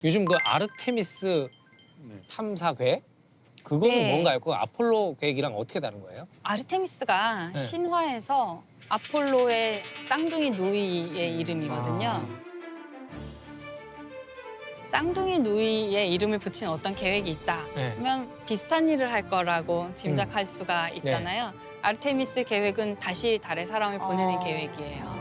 요즘 그 아르테미스 탐사 계획? 그거는 네. 뭔가요? 그 아폴로 계획이랑 어떻게 다른 거예요? 아르테미스가 네. 신화에서 아폴로의 쌍둥이 누이의 이름이거든요. 쌍둥이 누이의 이름을 붙인 어떤 계획이 있다. 네. 그러면 비슷한 일을 할 거라고 짐작할 수가 있잖아요. 아르테미스 계획은 다시 달에 사람을 보내는 계획이에요.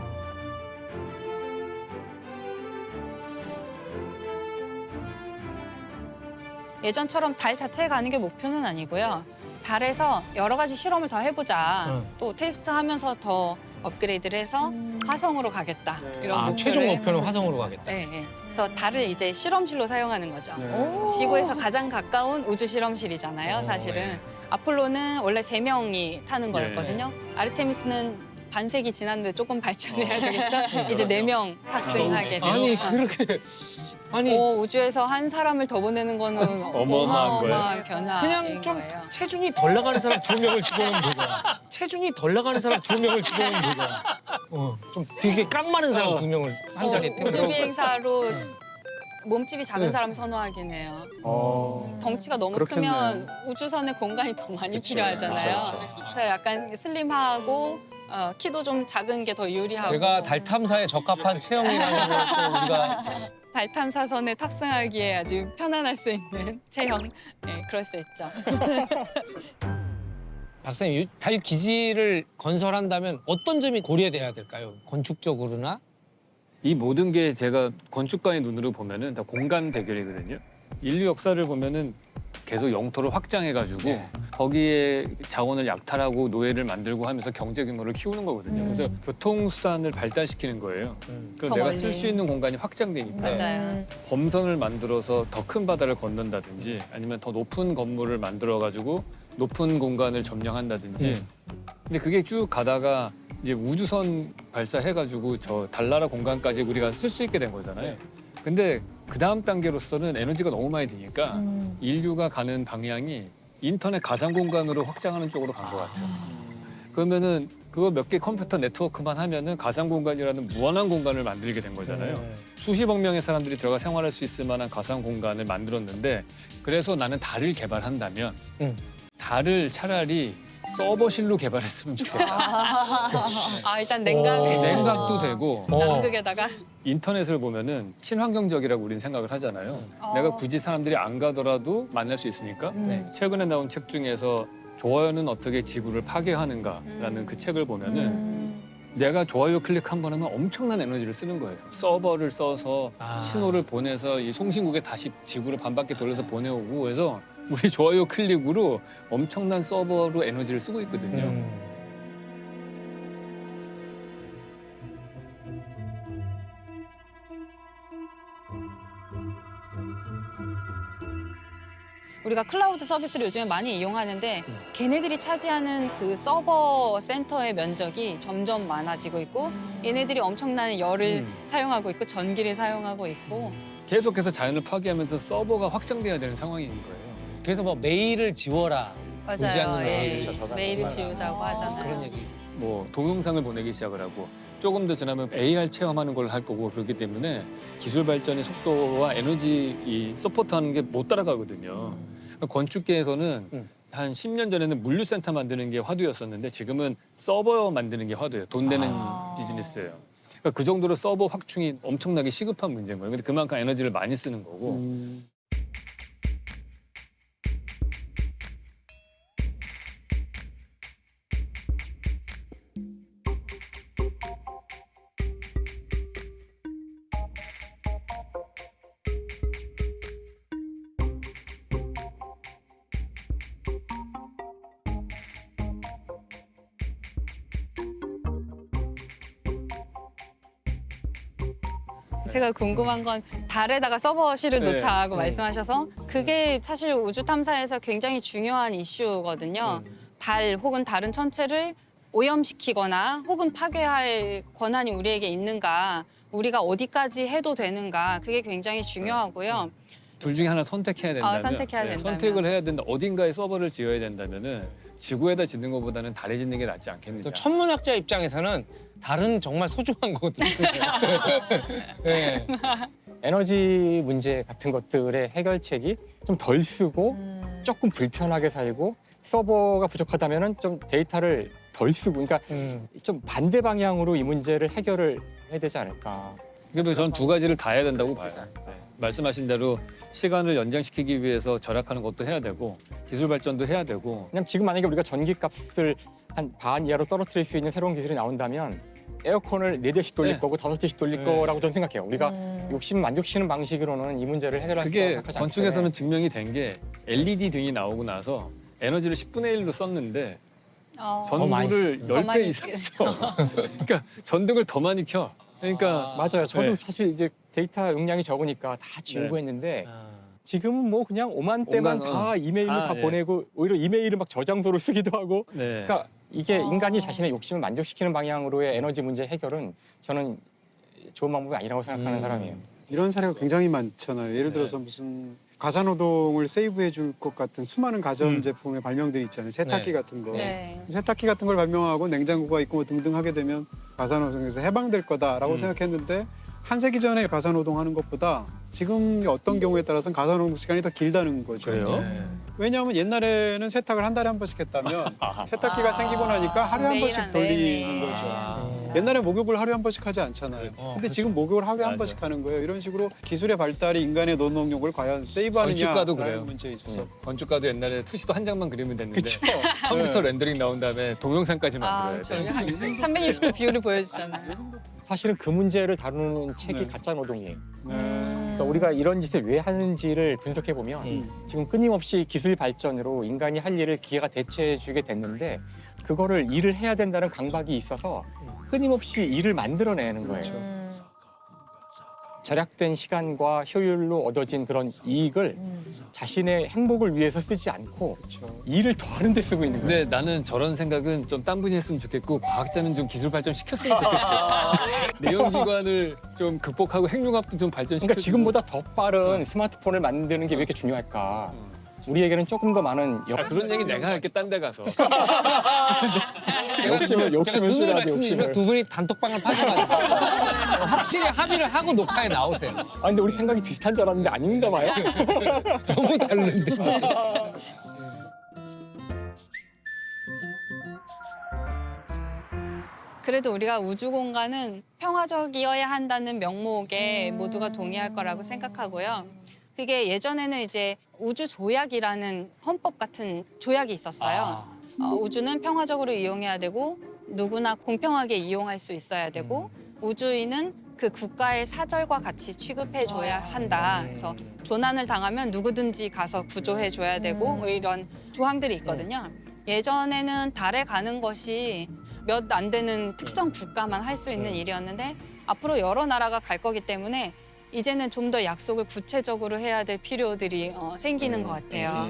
예전처럼 달 자체에 가는 게 목표는 아니고요. 달에서 여러 가지 실험을 더 해보자. 또 테스트하면서 더 업그레이드를 해서 화성으로 가겠다. 이런 목표를 최종 목표는 하고 화성으로 있습니다. 가겠다. 네, 네. 그래서 달을 이제 실험실로 사용하는 거죠. 지구에서 가장 가까운 우주 실험실이잖아요, 사실은. 아폴로는 원래 3명이 타는 거였거든요. 아르테미스는 반세기 지났는데 조금 발전해야 되겠죠? 이제 4명 탑승하게 되니까. 아니 그렇게 아니 우주에서 한 사람을 더 보내는 거는 어마어마한 변화인 그냥 좀 거예요. 체중이 덜 나가는 사람 2명을 집어넣으면 되잖아. 체중이 덜 나가는 사람 2명을 집어넣으면 되잖아. 좀 되게 깡마른 사람 2명을 한 자리에 우주 태워. 비행사로 몸집이 작은 사람 선호하긴 해요. 덩치가 너무 그렇겠네요. 크면 우주선에 공간이 더 많이 필요하잖아요. 그래서 약간 슬림하고 키도 좀 작은 게 더 유리하고. 제가 달 탐사에 적합한 체형이라는 걸 우리가 달 탐사선에 탑승하기에 아주 편안할 수 있는 체형. 네, 그럴 수 있죠. 박사님 달 기지를 건설한다면 어떤 점이 고려돼야 될까요? 건축적으로나? 이 모든 게 제가 건축가의 눈으로 보면은 다 공간 대결이거든요. 인류 역사를 보면은 계속 영토를 확장해가지고 거기에 자원을 약탈하고 노예를 만들고 하면서 경제 규모를 키우는 거거든요. 그래서 교통수단을 발달시키는 거예요. 그럼 더 내가 멀리. 쓸 수 있는 공간이 확장되니까 맞아요. 범선을 만들어서 더 큰 바다를 건넌다든지 아니면 더 높은 건물을 만들어가지고 높은 공간을 점령한다든지. 근데 그게 쭉 가다가 이제 우주선 발사해가지고 저 달나라 공간까지 우리가 쓸 수 있게 된 거잖아요. 근데 그 다음 단계로서는 에너지가 너무 많이 드니까 인류가 가는 방향이 인터넷 가상 공간으로 확장하는 쪽으로 간 것 같아요. 그러면은 그거 몇 개 컴퓨터 네트워크만 하면은 가상 공간이라는 무한한 공간을 만들게 된 거잖아요. 수십억 명의 사람들이 들어가 생활할 수 있을 만한 가상 공간을 만들었는데 그래서 나는 달을 개발한다면 달을 차라리 서버실로 개발했으면 좋겠다. 일단 냉각을 냉각도 되고 남극에다가 인터넷을 보면은 친환경적이라고 우리는 생각을 하잖아요. 내가 굳이 사람들이 안 가더라도 만날 수 있으니까. 최근에 나온 책 중에서 좋아요는 어떻게 지구를 파괴하는가라는 그 책을 보면은 내가 좋아요 클릭 한 번 하면 엄청난 에너지를 쓰는 거예요. 서버를 써서 신호를 보내서 이 송신국에 다시 지구를 반바퀴 돌려서 보내오고 해서 우리 좋아요 클릭으로 엄청난 서버로 에너지를 쓰고 있거든요. 우리가 클라우드 서비스를 요즘에 많이 이용하는데 걔네들이 차지하는 그 서버 센터의 면적이 점점 많아지고 있고 얘네들이 엄청난 열을 사용하고 있고 전기를 사용하고 있고 계속해서 자연을 파괴하면서 서버가 확장돼야 되는 상황인 거예요. 그래서 뭐 메일을 지워라. 보지 맞아요. 않는 예. 그렇죠, 저도 메일을 알죠. 지우자고 하잖아요. 그런 얘기. 뭐 동영상을 보내기 시작을 하고 조금 더 지나면 AR 체험하는 걸 할 거고 그렇기 때문에 기술 발전의 속도와 에너지 이 서포트하는 게 못 따라가거든요. 건축계에서는 한 10년 전에는 물류센터 만드는 게 화두였었는데 지금은 서버 만드는 게 화두예요. 돈 되는 비즈니스예요. 그러니까 그 정도로 서버 확충이 엄청나게 시급한 문제인 거예요. 근데 그만큼 에너지를 많이 쓰는 거고. 제가 궁금한 건 달에다가 서버실을 네. 놓자고 말씀하셔서 그게 사실 우주 탐사에서 굉장히 중요한 이슈거든요. 달 혹은 다른 천체를 오염시키거나 혹은 파괴할 권한이 우리에게 있는가, 우리가 어디까지 해도 되는가, 그게 굉장히 중요하고요. 둘 중에 하나 선택해야 된다면, 선택해야 된다면. 선택을 해야 된다. 어딘가에 서버를 지어야 된다면은 지구에다 짓는 것보다는 달에 짓는 게 낫지 않겠느냐. 또 천문학자 입장에서는 달은 정말 소중한 거거든요. 네. 에너지 문제 같은 것들의 해결책이 좀 덜 쓰고 조금 불편하게 살고 서버가 부족하다면은 좀 데이터를 덜 쓰고 그러니까 좀 반대 방향으로 이 문제를 해결을 해야 되지 않을까. 그래서 저는 두 가지를 다 해야 된다고 봐요. 네. 말씀하신 대로 시간을 연장시키기 위해서 절약하는 것도 해야 되고 기술 발전도 해야 되고 그냥 지금 만약에 우리가 전기값을 한 반 이하로 떨어뜨릴 수 있는 새로운 기술이 나온다면 에어컨을 4대씩 돌릴 네. 거고 5대씩 돌릴 거라고 저는 생각해요. 우리가 욕심 만족시키는 방식으로는 이 문제를 해결할 수 그게 생각하지 건축에서는 않기 증명이 된 게 LED 등이 나오고 나서 에너지를 10분의 1로 썼는데 전구를 더 많이 10배 이상 써. 그러니까 전등을 더 많이 켜. 그러니까 맞아요. 저도 네. 사실 이제 데이터 용량이 적으니까 다 지우고 네. 했는데 지금은 뭐 그냥 5만 대만 온갖, 다 이메일로 다, 다 예. 보내고 오히려 이메일을 막 저장소로 쓰기도 하고 네. 그러니까 이게 인간이 자신의 욕심을 만족시키는 방향으로의 에너지 문제 해결은 저는 좋은 방법이 아니라고 생각하는 사람이에요. 이런 사례가 굉장히 많잖아요. 예를 들어서 무슨 가사노동을 세이브해 줄 것 같은 수많은 가전 제품의 발명들이 있잖아요. 세탁기 네. 같은 거. 네. 세탁기 같은 걸 발명하고 냉장고가 있고 뭐 등등 하게 되면 가사노동에서 해방될 거다라고 생각했는데 한 세기 전에 가사노동하는 것보다 지금 어떤 경우에 따라서는 가사노동 시간이 더 길다는 거죠. 그래요? 왜냐하면 옛날에는 세탁을 한 달에 한 번씩 했다면 세탁기가 생기고 나니까 하루에 한 매일 번씩 한- 돌리는 네네. 거죠. 옛날에 목욕을 하루에 한 번씩 하지 않잖아요. 근데 지금 목욕을 하루에 한 맞아. 번씩 하는 거예요. 이런 식으로 기술의 발달이 인간의 노동력을 과연 세이브하느냐라는 건축가도 그래요. 문제에 있어서 건축가도 옛날에 투시도 한 장만 그리면 됐는데 그쵸. 컴퓨터 렌더링 나온 다음에 동영상까지 만들어야 돼. 저희 한 360도 뷰를 보여주잖아요. 사실은 그 문제를 다루는 책이 네. 가짜 노동이에요. 그러니까 우리가 이런 짓을 왜 하는지를 분석해 보면 지금 끊임없이 기술 발전으로 인간이 할 일을 기계가 대체해 주게 됐는데 그거를 일을 해야 된다는 강박이 있어서 끊임없이 일을 만들어내는 거예요. 절약된 시간과 효율로 얻어진 그런 이익을 자신의 행복을 위해서 쓰지 않고 일을 더 하는 데 쓰고 있는 거예요. 근데 나는 저런 생각은 좀 딴 분이 했으면 좋겠고 과학자는 좀 기술 발전 시켰으면 좋겠어. 내연기관을 좀 극복하고 핵융합도 좀 발전시켜. 그러니까 지금보다 더 빠른 스마트폰을 만드는 게 왜 이렇게 중요할까? 우리에게는 조금 더 많은 그런 얘기 내가 할게 딴 데 가서. 욕심을 제가 눈으로 싫어하지, 말씀드리면 욕심을. 두 분이 단톡방을 파셔가지고 확실히 합의를 하고 녹화에 나오세요. 아 근데 우리 생각이 비슷한 줄 알았는데 아닌가 봐요. 너무 다른데. 그래도 우리가 우주 공간은 평화적이어야 한다는 명목에 모두가 동의할 거라고 생각하고요. 그게 예전에는 이제 우주 조약이라는 헌법 같은 조약이 있었어요. 우주는 평화적으로 이용해야 되고 누구나 공평하게 이용할 수 있어야 되고 우주인은 그 국가의 사절과 같이 취급해 줘야 한다. 그래서 조난을 당하면 누구든지 가서 구조해 줘야 되고 뭐 이런 조항들이 있거든요. 예전에는 달에 가는 것이 몇 안 되는 특정 국가만 할 수 있는 일이었는데 앞으로 여러 나라가 갈 거기 때문에 이제는 좀 더 약속을 구체적으로 해야 될 필요들이 생기는 것 같아요.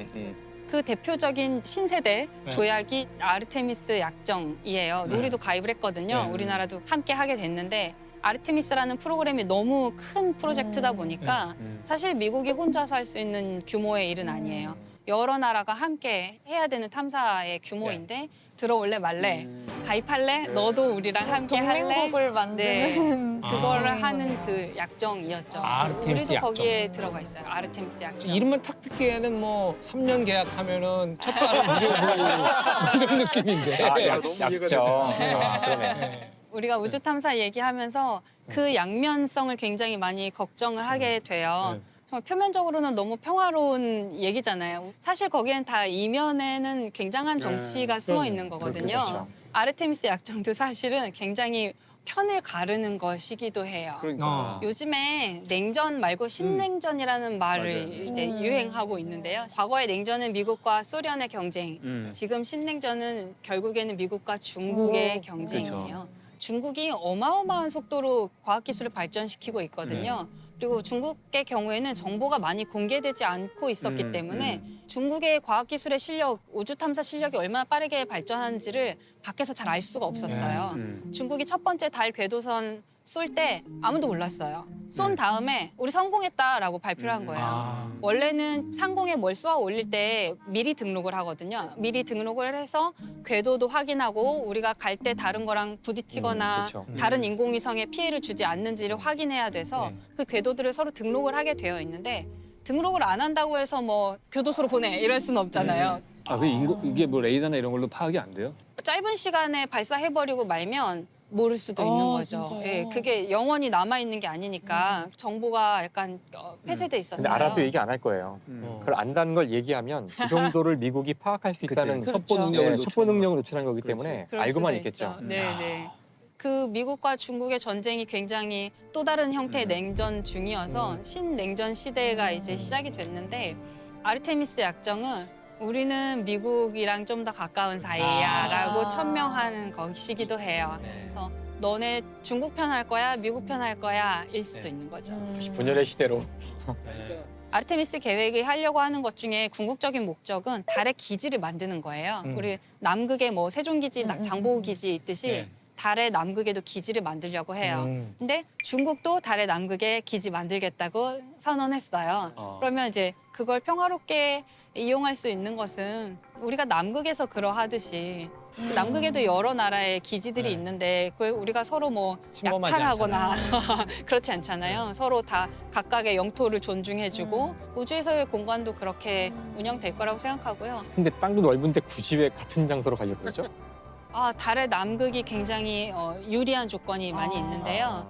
그 대표적인 신세대 조약이 아르테미스 약정이에요. 우리도 가입을 했거든요. 우리나라도 함께 하게 됐는데 아르테미스라는 프로그램이 너무 큰 프로젝트다 보니까 사실 미국이 혼자서 할 수 있는 규모의 일은 아니에요. 여러 나라가 함께 해야 되는 탐사의 규모인데 들어올래 말래, 가입할래? 너도 우리랑 함께 할래? 동맹국을 만드는 그거를 하는 그 약정이었죠. 아르테미스 우리도 약정. 거기에 들어가 있어요. 아르테미스 약정. 이름만 탁 듣기에는 뭐 3년 계약하면은 첫 달은 무료고 이런 느낌인데. 아, 약정. 아, 그러네. 우리가 우주 탐사 얘기하면서 그 양면성을 굉장히 많이 걱정을 하게 돼요. 정말 표면적으로는 너무 평화로운 얘기잖아요. 사실 거기엔 다 이면에는 굉장한 정치가 숨어 있는 거거든요. 그렇죠. 아르테미스 약정도 사실은 굉장히 편을 가르는 것이기도 해요. 그러니까. 요즘에 냉전 말고 신냉전이라는 말을 맞아요. 이제 유행하고 있는데요. 과거의 냉전은 미국과 소련의 경쟁, 지금 신냉전은 결국에는 미국과 중국의 경쟁이에요. 중국이 어마어마한 속도로 과학기술을 발전시키고 있거든요. 그리고 중국의 경우에는 정보가 많이 공개되지 않고 있었기 때문에 중국의 과학기술의 실력, 우주 탐사 실력이 얼마나 빠르게 발전하는지를 밖에서 잘 알 수가 없었어요. 중국이 첫 번째 달 궤도선 쏠 때 아무도 몰랐어요. 쏜 다음에 우리 성공했다라고 발표를 한 거예요. 원래는 상공에 뭘 쏘아 올릴 때 미리 등록을 하거든요. 미리 등록을 해서 궤도도 확인하고 우리가 갈 때 다른 거랑 부딪히거나 그렇죠. 다른 인공위성에 피해를 주지 않는지를 확인해야 돼서 그 궤도들을 서로 등록을 하게 되어 있는데 등록을 안 한다고 해서 뭐 교도소로 보내 이럴 수는 없잖아요. 이게 뭐 레이더나 이런 걸로 파악이 안 돼요? 짧은 시간에 발사해버리고 말면 모를 수도 있는 거죠. 진짜요? 예, 그게 영원히 남아있는 게 아니니까 정보가 약간 폐쇄돼 있었어요. 근데 알아도 얘기 안 할 거예요. 그걸 안다는 걸 얘기하면 그 정도를 미국이 파악할 수 있다는 그치. 첩보 그렇죠. 능력을 첩보 능력을 노출한 거기 때문에 그럴 알고만 수도 있겠죠. 있죠. 네, 네. 그 미국과 중국의 전쟁이 굉장히 또 다른 형태의 냉전 중이어서 신냉전 시대가 이제 시작이 됐는데 아르테미스 약정은 우리는 미국이랑 좀 더 가까운 사이야라고 천명하는 것이기도 해요. 그래서 너네 중국 편 할 거야, 미국 편 할 거야일 수도 있는 거죠. 분열의 시대로. 아르테미스 계획이 하려고 하는 것 중에 궁극적인 목적은 달에 기지를 만드는 거예요. 우리 남극에 뭐 세종기지, 장보기지 있듯이 네. 달의 남극에도 기지를 만들려고 해요. 근데 중국도 달의 남극에 기지 만들겠다고 선언했어요. 그러면 이제 그걸 평화롭게 이용할 수 있는 것은 우리가 남극에서 그러하듯이 남극에도 여러 나라의 기지들이 있는데 그걸 우리가 서로 뭐 침범하지 약탈하거나 그렇지 않잖아요. 서로 다 각각의 영토를 존중해주고 우주에서의 공간도 그렇게 운영될 거라고 생각하고요. 근데 땅도 넓은데 굳이 왜 같은 장소로 가려고 그러죠? 달의 남극이 굉장히 유리한 조건이 많이 있는데요.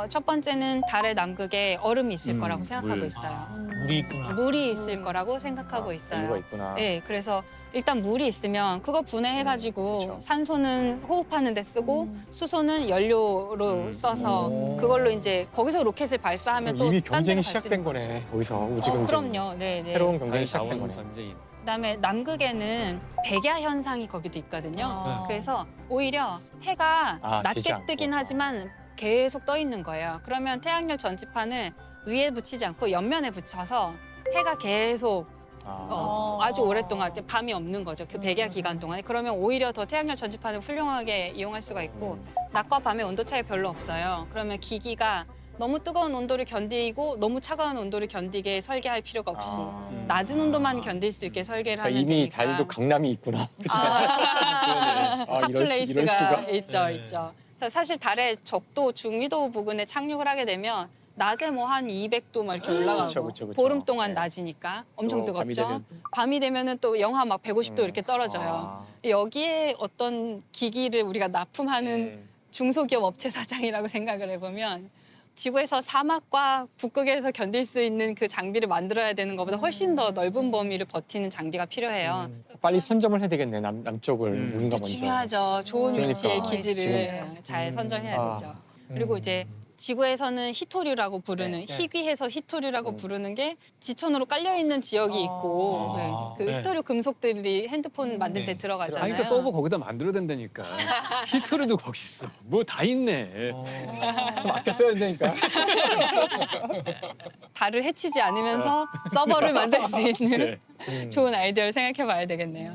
첫 번째는 달의 남극에 얼음이 있을 거라고 생각하고 물. 있어요. 물이 있구나. 물이 있을 거라고 생각하고 이유가 있어요. 있구나. 네, 그래서 일단 물이 있으면 그거 분해해가지고 그렇죠. 산소는 호흡하는 데 쓰고 수소는 연료로 써서 그걸로 이제 거기서 로켓을 발사하면 또 이미 딴 데로 경쟁이 갈수 있는 시작된 거죠. 거네. 거기서 우주 경쟁. 그럼요. 네, 네. 새로운 경쟁이 달 시작된 자원 거네. 전쟁인. 그다음에 남극에는 백야 현상이 거기도 있거든요. 아. 그래서 오히려 해가 지지 낮게 않고. 뜨긴 하지만 계속 떠 있는 거예요. 그러면 태양열 전지판을 위에 붙이지 않고 옆면에 붙여서 해가 계속 아주 오랫동안 밤이 없는 거죠. 그 백야 기간 동안에. 그러면 오히려 더 태양열 전지판을 훌륭하게 이용할 수가 있고 낮과 밤의 온도 차이 별로 없어요. 그러면 기기가 너무 뜨거운 온도를 견디고 너무 차가운 온도를 견디게 설계할 필요가 없이 낮은 온도만 견딜 수 있게 설계를 하면 이미 되니까. 달도 강남이 있구나. 핫플레이스가 수가. 있죠, 있죠. 그래서 사실 달의 적도 중위도 부근에 착륙을 하게 되면 낮에 뭐 한 200도 막 이렇게 올라가고 그쵸. 보름 동안 낮이니까 엄청 또 밤이 뜨겁죠. 밤이 되면은 또 영하 막 150도 이렇게 떨어져요. 여기에 어떤 기기를 우리가 납품하는 중소기업 업체 사장이라고 생각을 해보면 지구에서 사막과 북극에서 견딜 수 있는 그 장비를 만들어야 되는 것보다 훨씬 더 넓은 범위를 버티는 장비가 필요해요. 빨리 선점을 해야 되겠네. 남쪽을 누군가 먼저. 중요하죠. 좋은 그러니까. 위치의 기지를 지금. 잘 선정해야 아. 되죠. 그리고 이제 지구에서는 희토류라고 부르는 희귀해서 희토류라고 부르는 게 지천으로 깔려 있는 지역이 있고 그 네. 희토류 금속들이 핸드폰 만들 때 들어가잖아요. 아니, 그러니까 서버 거기다 만들어야 된다니까. 히토리도 거기 있어. 뭐 다 있네. 좀 아껴 써야 된다니까. 달을 해치지 않으면서 서버를 만들 수 있는 네. 좋은 아이디어를 생각해 봐야 되겠네요.